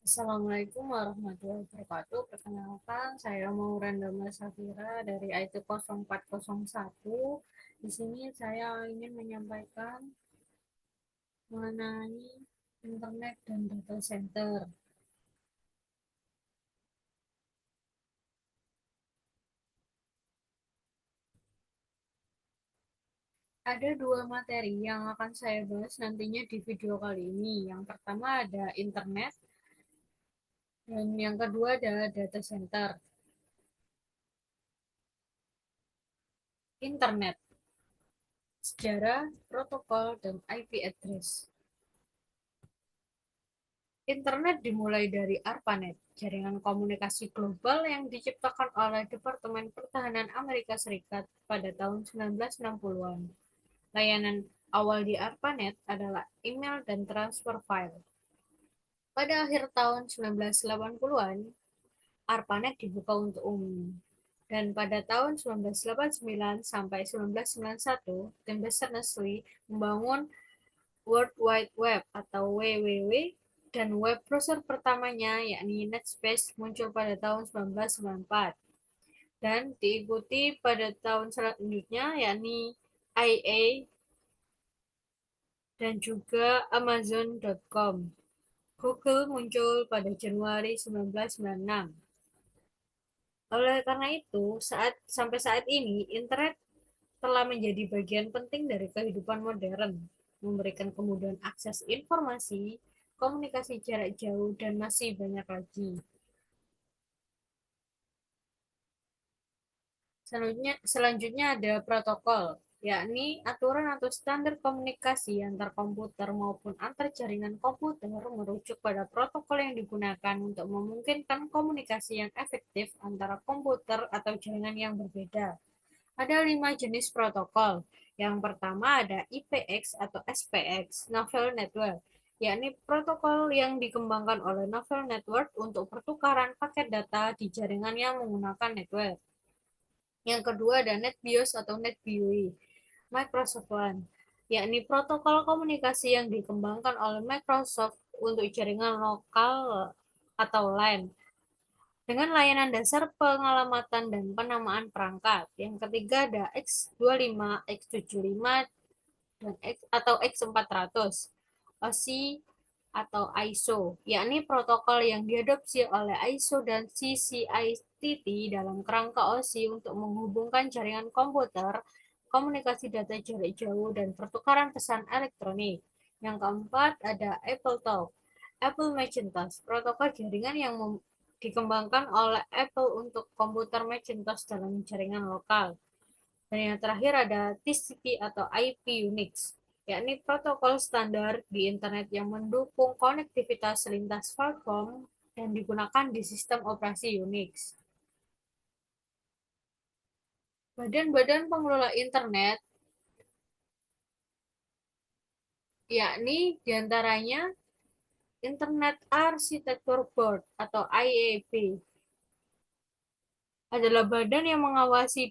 Assalamualaikum warahmatullahi wabarakatuh. Perkenalkan, saya Maureen Safira dari IT 0401. Di sini saya ingin menyampaikan mengenai internet dan data center. Ada dua materi yang akan saya bahas nantinya di video kali ini. Yang pertama ada internet, dan yang kedua adalah data center. Internet, sejarah, protokol, dan IP address. Internet dimulai dari ARPANET, jaringan komunikasi global yang diciptakan oleh Departemen Pertahanan Amerika Serikat pada tahun 1960-an. Layanan awal di ARPANET adalah email dan transfer file. Pada akhir tahun 1980-an, ARPANET dibuka untuk umum. Dan pada tahun 1989 sampai 1991, tim Berners-Lee membangun World Wide Web atau WWW dan web browser pertamanya yakni Netspace muncul pada tahun 1994 dan diikuti pada tahun selanjutnya yakni IA dan juga Amazon.com. Google muncul pada Januari 1996. Oleh karena itu, sampai saat ini internet telah menjadi bagian penting dari kehidupan modern, memberikan kemudahan akses informasi, komunikasi jarak jauh, dan masih banyak lagi. Selanjutnya ada protokol, yakni aturan atau standar komunikasi antar komputer maupun antar jaringan komputer merujuk pada protokol yang digunakan untuk memungkinkan komunikasi yang efektif antara komputer atau jaringan yang berbeda. Ada 5 jenis protokol. Yang pertama ada IPX atau SPX, Novel Network, yakni protokol yang dikembangkan oleh Novel Network untuk pertukaran paket data di jaringan yang menggunakan network. Yang kedua ada NetBIOS atau NetBIOS, Microsoft LAN, yakni protokol komunikasi yang dikembangkan oleh Microsoft untuk jaringan lokal atau LAN dengan layanan dasar pengalamatan dan penamaan perangkat. Yang ketiga ada X25, X75, dan atau X400, OSI atau ISO, yakni protokol yang diadopsi oleh ISO dan CCITT dalam kerangka OSI untuk menghubungkan jaringan komputer, komunikasi data jarak jauh, dan pertukaran pesan elektronik. Yang keempat ada Apple Talk, Apple Macintosh, protokol jaringan yang dikembangkan oleh Apple untuk komputer Macintosh dalam jaringan lokal. Dan yang terakhir ada TCP atau IP Unix, yakni protokol standar di internet yang mendukung konektivitas lintas platform dan digunakan di sistem operasi Unix. Badan-badan pengelola internet yakni diantaranya Internet Architecture Board atau IAB adalah badan yang mengawasi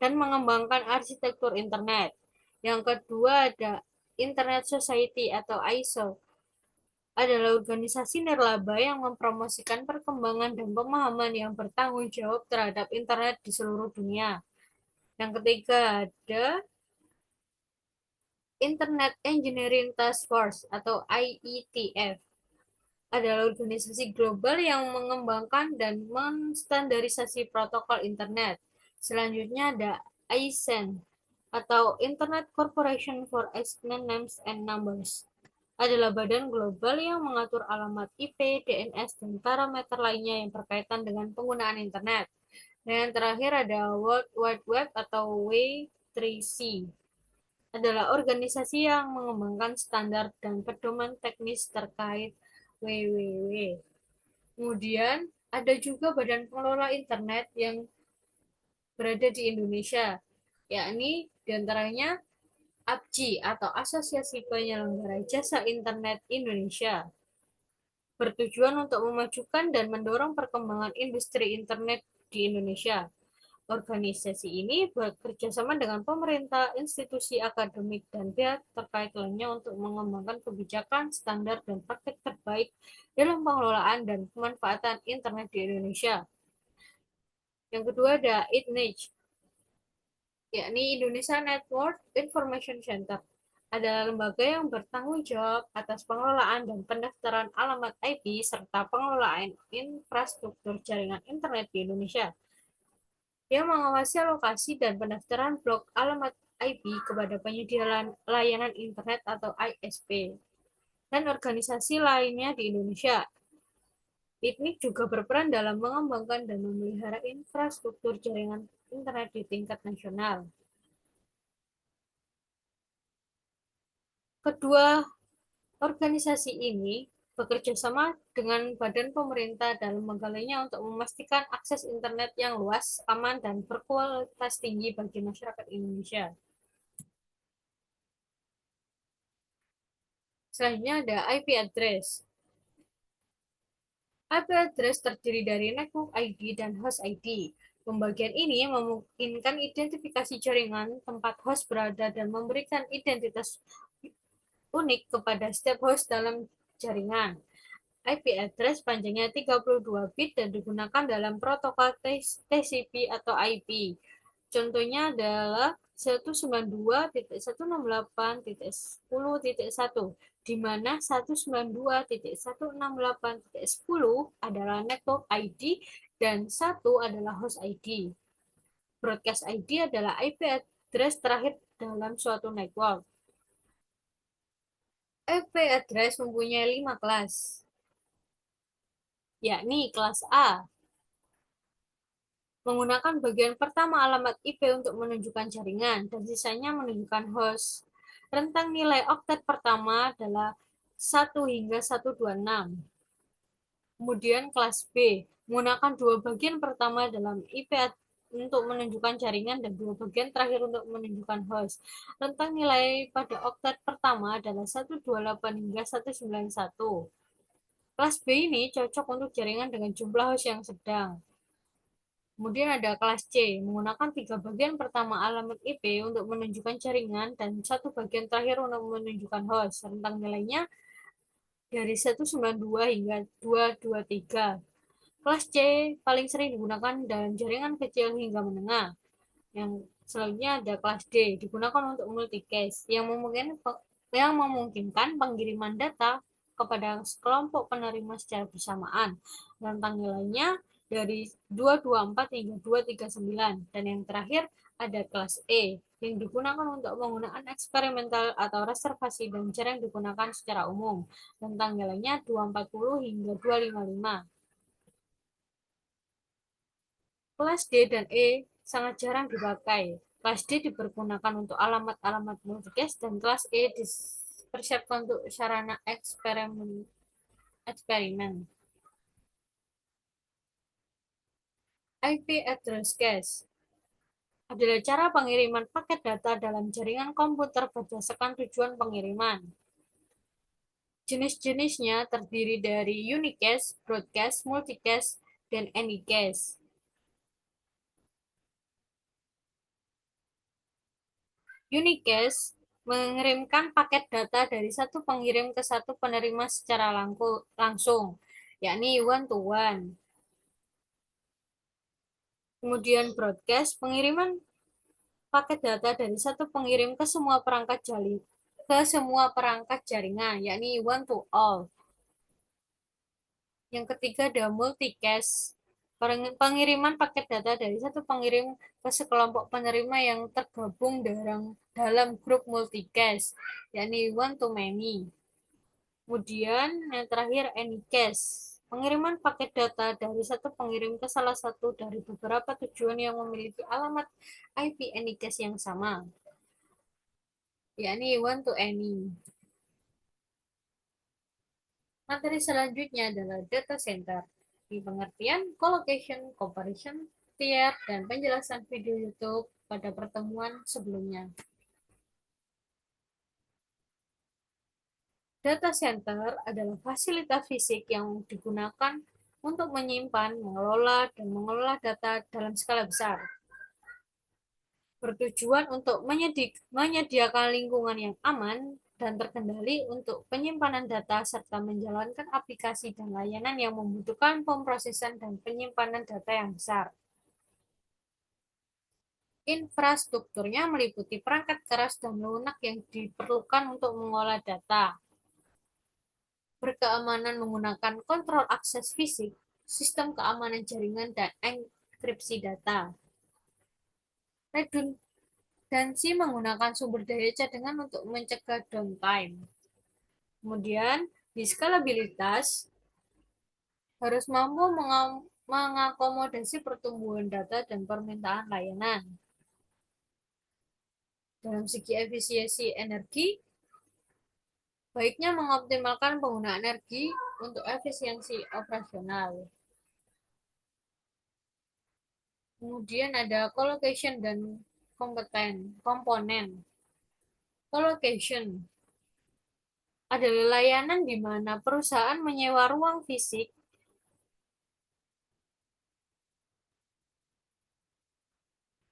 dan mengembangkan arsitektur internet. Yang kedua ada Internet Society atau ISO adalah organisasi nirlaba yang mempromosikan perkembangan dan pemahaman yang bertanggung jawab terhadap internet di seluruh dunia. Yang ketiga ada Internet Engineering Task Force atau IETF adalah organisasi global yang mengembangkan dan menstandarisasi protokol internet. Selanjutnya ada ISAN atau Internet Corporation for Assigned Names and Numbers adalah badan global yang mengatur alamat IP, DNS, dan parameter lainnya yang berkaitan dengan penggunaan internet. Dan yang terakhir ada World Wide Web atau W3C adalah organisasi yang mengembangkan standar dan pedoman teknis terkait WWW. Kemudian ada juga badan pengelola internet yang berada di Indonesia, yakni diantaranya APJI atau Asosiasi Penyelenggara Jasa Internet Indonesia, bertujuan untuk memajukan dan mendorong perkembangan industri internet di Indonesia. Organisasi ini bekerja sama dengan pemerintah, institusi akademik, dan pihak terkait lainnya untuk mengembangkan kebijakan, standar, dan praktik terbaik dalam pengelolaan dan pemanfaatan internet di Indonesia. Yang kedua ada ITNIC, yakni Indonesia Network Information Center. Adalah lembaga yang bertanggung jawab atas pengelolaan dan pendaftaran alamat IP serta pengelolaan infrastruktur jaringan internet di Indonesia. Dia mengawasi alokasi dan pendaftaran blok alamat IP kepada penyedia layanan internet atau ISP dan organisasi lainnya di Indonesia. ITNIC juga berperan dalam mengembangkan dan memelihara infrastruktur jaringan internet di tingkat nasional. Kedua organisasi ini bekerja sama dengan badan pemerintah dan lembaga lainnya untuk memastikan akses internet yang luas, aman, dan berkualitas tinggi bagi masyarakat Indonesia. Selanjutnya ada IP address. IP address terdiri dari network ID dan host ID. Pembagian ini memungkinkan identifikasi jaringan tempat host berada dan memberikan identitas unik kepada setiap host dalam jaringan. IP address panjangnya 32 bit dan digunakan dalam protokol TCP atau IP. Contohnya adalah 192.168.10.1, di mana 192.168.10 adalah network ID dan 1 adalah host ID. Broadcast ID adalah IP address terakhir dalam suatu network. IP address mempunyai 5 kelas, yakni kelas A, menggunakan bagian pertama alamat IP untuk menunjukkan jaringan, dan sisanya menunjukkan host. Rentang nilai oktet pertama adalah 1 hingga 126. Kemudian kelas B, menggunakan dua bagian pertama dalam IP untuk menunjukkan jaringan dan dua bagian terakhir untuk menunjukkan host. Rentang nilai pada oktet pertama adalah 128 hingga 191. Kelas B ini cocok untuk jaringan dengan jumlah host yang sedang. Kemudian ada kelas C, menggunakan tiga bagian pertama alamat IP untuk menunjukkan jaringan dan satu bagian terakhir untuk menunjukkan host. Rentang nilainya dari 192 hingga 223. Kelas C paling sering digunakan dalam jaringan kecil hingga menengah. Yang selanjutnya ada kelas D, digunakan untuk multicast, yang memungkinkan pengiriman data kepada kelompok penerima secara bersamaan. Rentang nilainya dari 224 hingga 239. Dan yang terakhir ada kelas E, yang digunakan untuk penggunaan eksperimental atau reservasi dan jarang digunakan secara umum. Rentang nilainya 240 hingga 255. Kelas D dan E sangat jarang dipakai. Kelas D dipergunakan untuk alamat-alamat multicast dan kelas E dipersiapkan untuk sarana eksperimen. IP address cache adalah cara pengiriman paket data dalam jaringan komputer berdasarkan tujuan pengiriman. Jenis-jenisnya terdiri dari unicast, broadcast, multicast, dan anycast. Unicast mengirimkan paket data dari satu pengirim ke satu penerima secara langsung, yakni one to one. Kemudian broadcast, pengiriman paket data dari satu pengirim ke semua perangkat jaringan, yakni one to all. Yang ketiga ada multicast, pengiriman paket data dari satu pengirim ke sekelompok penerima yang tergabung dalam grup multicast, yakni one to many. Kemudian yang terakhir anycast, pengiriman paket data dari satu pengirim ke salah satu dari beberapa tujuan yang memiliki alamat IP anycast yang sama, yakni one to any. Materi selanjutnya adalah data center, di pengertian colocation, comparison, tier, dan penjelasan video YouTube pada pertemuan sebelumnya. Data center adalah fasilitas fisik yang digunakan untuk menyimpan, mengelola, dan mengelola data dalam skala besar. bertujuan untuk menyediakan lingkungan yang aman dan terkendali untuk penyimpanan data serta menjalankan aplikasi dan layanan yang membutuhkan pemrosesan dan penyimpanan data yang besar. Infrastrukturnya meliputi perangkat keras dan lunak yang diperlukan untuk mengolah data, berkeamanan menggunakan kontrol akses fisik, sistem keamanan jaringan, dan enkripsi data. Redundansi menggunakan sumber daya cadangan untuk mencegah downtime. Kemudian, di skalabilitas harus mampu mengakomodasi pertumbuhan data dan permintaan layanan. Dalam segi efisiensi energi, baiknya mengoptimalkan penggunaan energi untuk efisiensi operasional. Kemudian ada colocation dan komponen. Colocation adalah layanan di mana perusahaan menyewa ruang fisik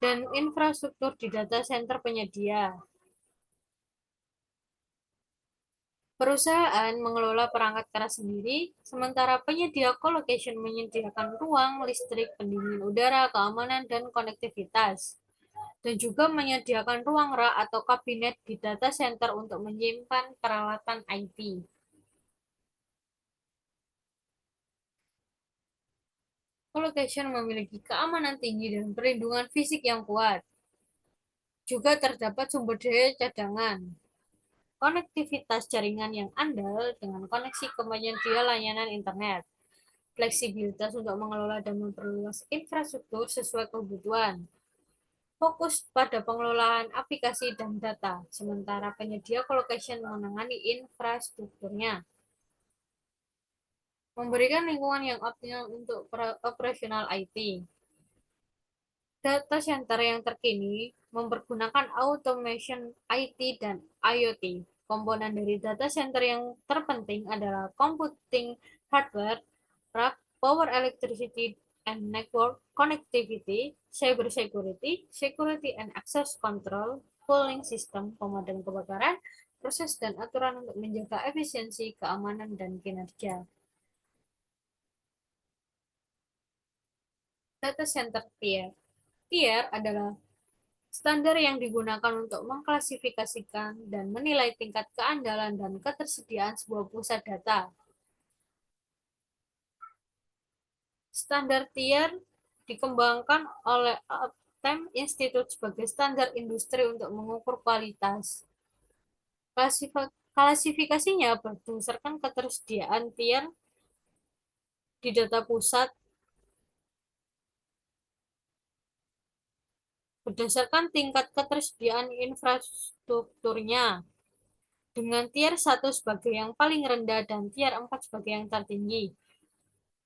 dan infrastruktur di data center penyedia. Perusahaan mengelola perangkat keras sendiri, sementara penyedia colocation menyediakan ruang, listrik, pendingin udara, keamanan, dan konektivitas. Dan juga menyediakan ruang rak atau kabinet di data center untuk menyimpan peralatan IT. Colocation memiliki keamanan tinggi dan perlindungan fisik yang kuat. Juga terdapat sumber daya cadangan, konektivitas jaringan yang andal dengan koneksi ke penyedia layanan internet, fleksibilitas untuk mengelola dan memperluas infrastruktur sesuai kebutuhan, fokus pada pengelolaan aplikasi dan data, sementara penyedia colocation menangani infrastrukturnya, memberikan lingkungan yang optimal untuk operasional IT. Data center yang terkini mempergunakan automation IT dan IoT. Komponen dari data center yang terpenting adalah computing hardware, rack, power electricity and network connectivity, cyber security, security and access control, cooling system, pemadam kebakaran, proses dan aturan untuk menjaga efisiensi, keamanan, dan kinerja. Data center tier. Tier adalah standar yang digunakan untuk mengklasifikasikan dan menilai tingkat keandalan dan ketersediaan sebuah pusat data. Standar tier dikembangkan oleh Uptime Institute sebagai standar industri untuk mengukur kualitas. Klasifikasinya berdasarkan ketersediaan tier di data pusat berdasarkan tingkat ketersediaan infrastrukturnya, dengan tier 1 sebagai yang paling rendah dan tier 4 sebagai yang tertinggi.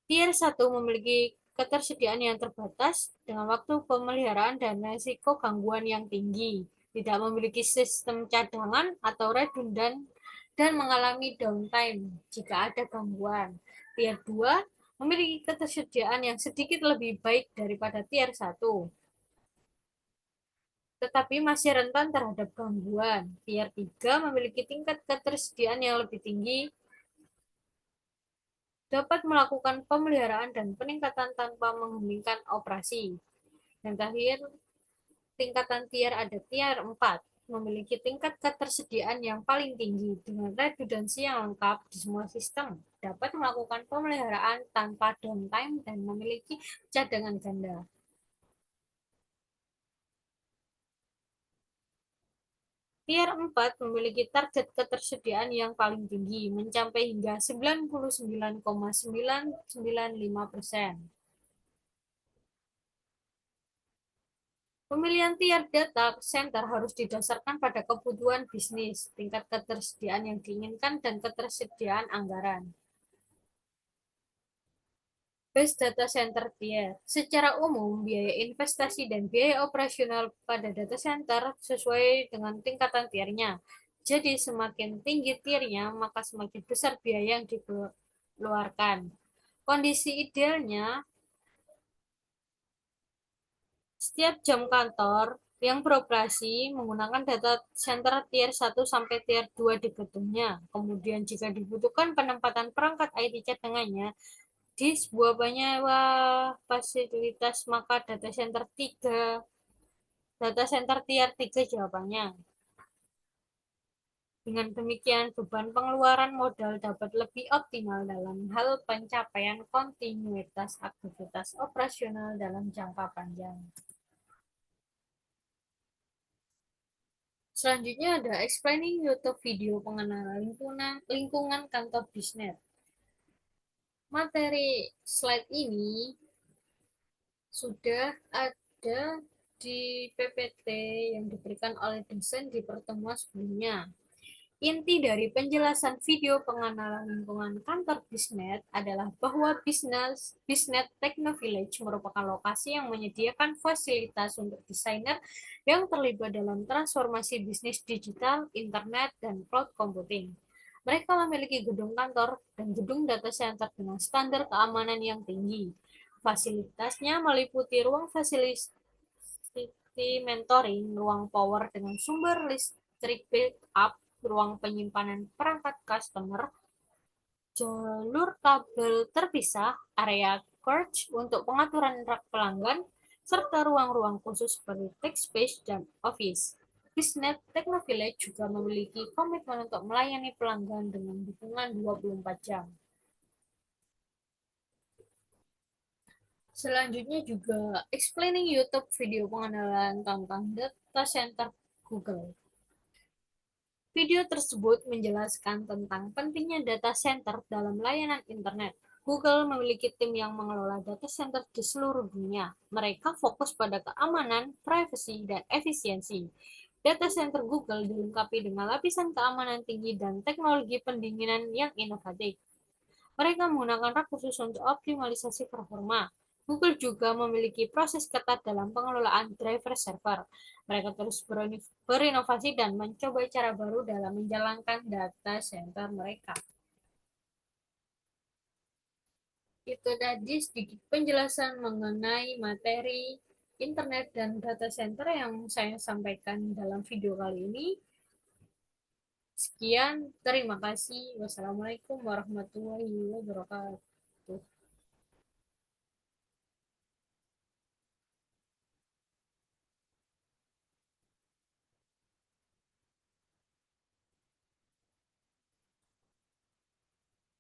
Tier 1 memiliki ketersediaan yang terbatas dengan waktu pemeliharaan dan risiko gangguan yang tinggi, tidak memiliki sistem cadangan atau redundan, dan mengalami downtime jika ada gangguan. Tier 2 memiliki ketersediaan yang sedikit lebih baik daripada tier 1, tetapi masih rentan terhadap gangguan. Tier 3 memiliki tingkat ketersediaan yang lebih tinggi, dapat melakukan pemeliharaan dan peningkatan tanpa menghentikan operasi. Dan terakhir, tingkatan tier ada tier 4, memiliki tingkat ketersediaan yang paling tinggi dengan redundansi yang lengkap di semua sistem, dapat melakukan pemeliharaan tanpa downtime dan memiliki cadangan ganda. Tier 4 memiliki target ketersediaan yang paling tinggi, mencapai hingga 99,995%. Pemilihan tier data center harus didasarkan pada kebutuhan bisnis, tingkat ketersediaan yang diinginkan, dan ketersediaan anggaran. Base Data Center Tier. Secara umum, biaya investasi dan biaya operasional pada data center sesuai dengan tingkatan tiernya. Jadi, semakin tinggi tiernya, maka semakin besar biaya yang dikeluarkan. Kondisi idealnya, setiap jam kantor yang beroperasi menggunakan data center tier 1 sampai tier 2 di gedungnya. Kemudian jika dibutuhkan penempatan perangkat IT cadangannya di sebuah penyewa fasilitas, maka data center tier 3 jawabannya. Dengan demikian, beban pengeluaran modal dapat lebih optimal dalam hal pencapaian kontinuitas aktivitas operasional dalam jangka panjang. Selanjutnya ada explaining YouTube video pengenalan lingkungan kantor bisnet. Materi slide ini sudah ada di PPT yang diberikan oleh dosen di pertemuan sebelumnya. Inti dari penjelasan video pengenalan lingkungan kantor Bisnet adalah bahwa Bisnet Techno Village merupakan lokasi yang menyediakan fasilitas untuk desainer yang terlibat dalam transformasi bisnis digital, internet, dan cloud computing. Mereka memiliki gedung kantor dan gedung data center dengan standar keamanan yang tinggi. Fasilitasnya meliputi ruang fasilitasi mentoring, ruang power dengan sumber listrik backup, ruang penyimpanan perangkat customer, jalur kabel terpisah, area coach untuk pengaturan rak pelanggan, serta ruang-ruang khusus seperti tech space dan office. Bisnet Techno Village juga memiliki komitmen untuk melayani pelanggan dengan dukungan 24 jam. Selanjutnya juga explaining YouTube video pengenalan tentang data center Google. Video tersebut menjelaskan tentang pentingnya data center dalam layanan internet. Google memiliki tim yang mengelola data center di seluruh dunia. Mereka fokus pada keamanan, privasi, dan efisiensi. Data center Google dilengkapi dengan lapisan keamanan tinggi dan teknologi pendinginan yang inovatif. Mereka menggunakan rak khusus untuk optimalisasi performa. Google juga memiliki proses ketat dalam pengelolaan driver server. Mereka terus berinovasi dan mencoba cara baru dalam menjalankan data center mereka. Itu tadi sedikit penjelasan mengenai materi internet dan data center yang saya sampaikan dalam video kali ini. Sekian, terima kasih. Wassalamualaikum warahmatullahi wabarakatuh.